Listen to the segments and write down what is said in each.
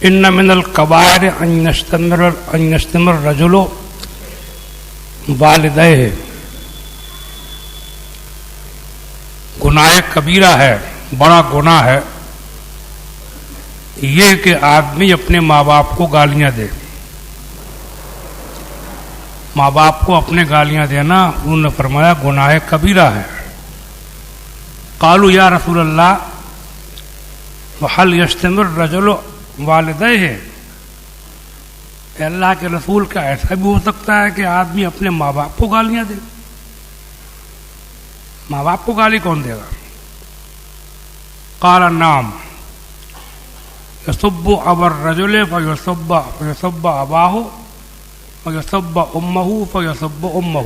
ان من الکبائر ان یشتم الرجل والدیہ، گناہ کبیرہ ہے، بڑا گناہ ہے یہ کہ آدمی اپنے ماں باپ کو گالیاں دے. ماں باپ کو اپنے گالیاں دینا انہوں نے فرمایا گناہ کبیرہ ہے. قالوا یا رسول اللہ وحل یشتم الرجل والدیہ، اے اللہ کے رسول کا ایسا بھی ہو سکتا ہے کہ آدمی اپنے ماں باپ کو گالیاں دے؟ ماں باپ کو گالی کون دے گا؟ قال نعم یسب ابا الرجل فیسب اباہ فیسب امہ فیسب امہ.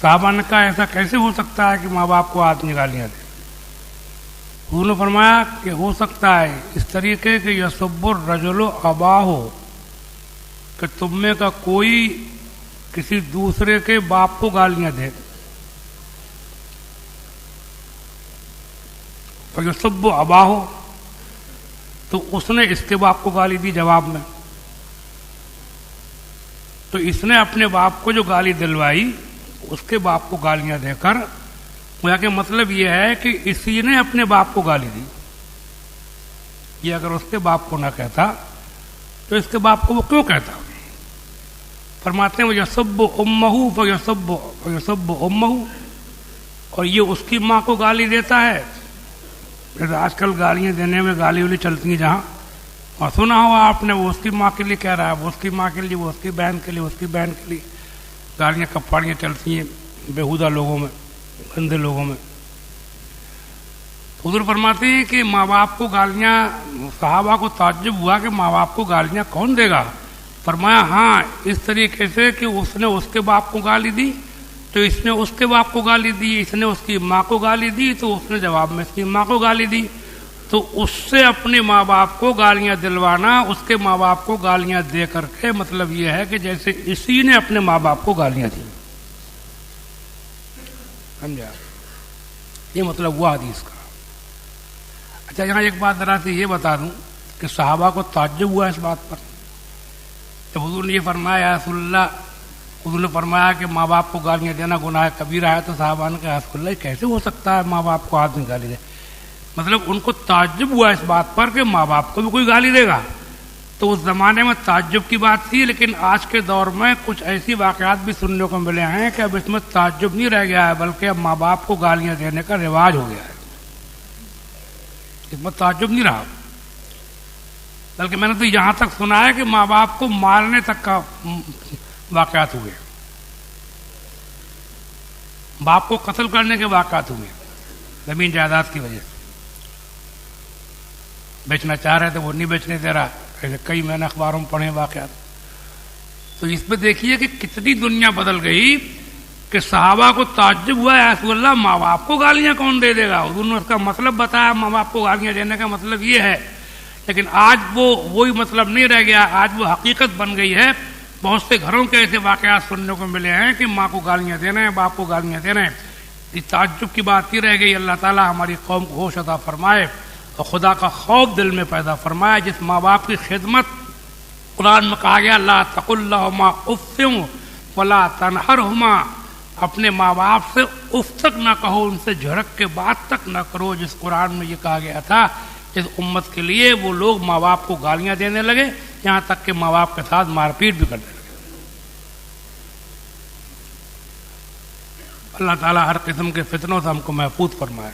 صحابہ نے کہا ایسا کیسے ہو سکتا ہے کہ ماں باپ کو آدمی گالیاں دے؟ انہوں نے فرمایا کہ ہو سکتا ہے اس طریقے کہ یسب الرجل اباہ، کہ تم میں کا کوئی کسی دوسرے کے باپ کو گالیاں دے. فیسب اباہ، تو اس نے اس کے باپ کو گالی دی جواب میں. تو اس نے اپنے باپ کو جو گالی دلوائی اس کے باپ کو گالیاں دے کر، گویا کہ مطلب یہ ہے کہ اسی نے اپنے باپ کو گالی دی. یہ اگر اس کے باپ کو نہ کہتا تو اس کے باپ کو وہ کیوں کہتا؟ فرماتے ہیں یسب امہ فیسب امہ، اور یہ اس کی ماں کو گالی دیتا ہے. جیسے آج کل گالیاں دینے میں گالی والی چلتی ہیں جہاں، اور سنا ہوا آپ نے وہ اس کی ماں کے لیے کہہ رہا ہے، وہ اس کی ماں کے لیے، وہ اس کی بہن کے لیے، اس کی بہن کے لیے گالیاں کپاڑیاں چلتی ہیں بےہودہ لوگوں میں، گندے لوگوں میں. حضور فرماتے ہیں کہ ماں باپ کو گالیاں، صحابہ کو تعجب ہوا کہ ماں باپ کو گالیاں کون دے گا؟ فرمایا ہاں اس طریقے سے کہ اس نے اس کے باپ کو گالی دی تو اس نے اس کے باپ کو گالی دی، اس نے اس کی ماں کو گالی دی تو اس نے جواب میں اس کی ماں کو گالی دی. تو اس سے اپنے ماں باپ کو گالیاں دلوانا، اس کے ماں باپ کو گالیاں دے کر کے مطلب یہ ہے کہ جیسے اسی نے اپنے ماں باپ کو گالیاں دی. سمجھا؟ یہ مطلب ہوا حدیث کا. اچھا یہاں ایک بات ذرا سے یہ بتا دوں کہ صحابہ کو تعجب ہوا اس بات پر جب حضور نے یہ فرمایا یا رسول اللہ، حضور نے فرمایا کہ ماں باپ کو گالیاں دینا گناہ کبیرہ ہے، تو صحابہ نے کہا یا رسول اللہ کیسے ہو سکتا ہے ماں باپ کو آدمی گالی دے؟ مطلب ان کو تعجب ہوا اس بات پر کہ ماں باپ کو بھی کوئی گالی دے گا. تو اس زمانے میں تعجب کی بات تھی، لیکن آج کے دور میں کچھ ایسی واقعات بھی سننے کو ملے ہیں کہ اب اس میں تعجب نہیں رہ گیا ہے، بلکہ اب ماں باپ کو گالیاں دینے کا رواج ہو گیا ہے. اس میں تعجب نہیں رہا، بلکہ میں نے تو یہاں تک سنا ہے کہ ماں باپ کو مارنے تک کا واقعات ہوئے، باپ کو قتل کرنے کے واقعات ہوئے زمین جائیداد کی وجہ سے. بیچنا چاہ رہے تھے وہ نہیں بیچنے دے رہا، ایسے کئی میں نے اخباروں میں پڑھے واقعات. تو اس پہ دیکھیے کہ کتنی دنیا بدل گئی کہ صحابہ کو تعجب ہوا یا رسول اللہ ماں باپ کو گالیاں کون دے دے گا؟ حضور نے اس کا مطلب بتایا، ماں باپ کو گالیاں دینے کا مطلب یہ ہے. لیکن آج وہی مطلب نہیں رہ گیا، آج وہ حقیقت بن گئی ہے. بہت سے گھروں کے ایسے واقعات سننے کو ملے ہیں کہ ماں کو گالیاں دینا ہے، باپ کو گالیاں دینا ہے. یہ تعجب کی بات ہی رہ گئی. اللہ تعالیٰ ہماری قوم کو ہوش عطا فرمائے اور خدا کا خوف دل میں پیدا فرمائے. جس ماں باپ کی خدمت قرآن میں کہا گیا لا تقل لہما اف ولا تنہرہما، اپنے ماں باپ سے اف تک نہ کہو، ان سے جھڑک کے بات تک نہ کرو. جس قرآن میں یہ کہا گیا تھا اس امت کے لیے وہ لوگ ماں باپ کو گالیاں دینے لگے، یہاں تک کہ ماں باپ کے ساتھ مار پیٹ بھی کرنے لگے. اللہ تعالیٰ ہر قسم کے فتنوں سے ہم کو محفوظ فرمائے.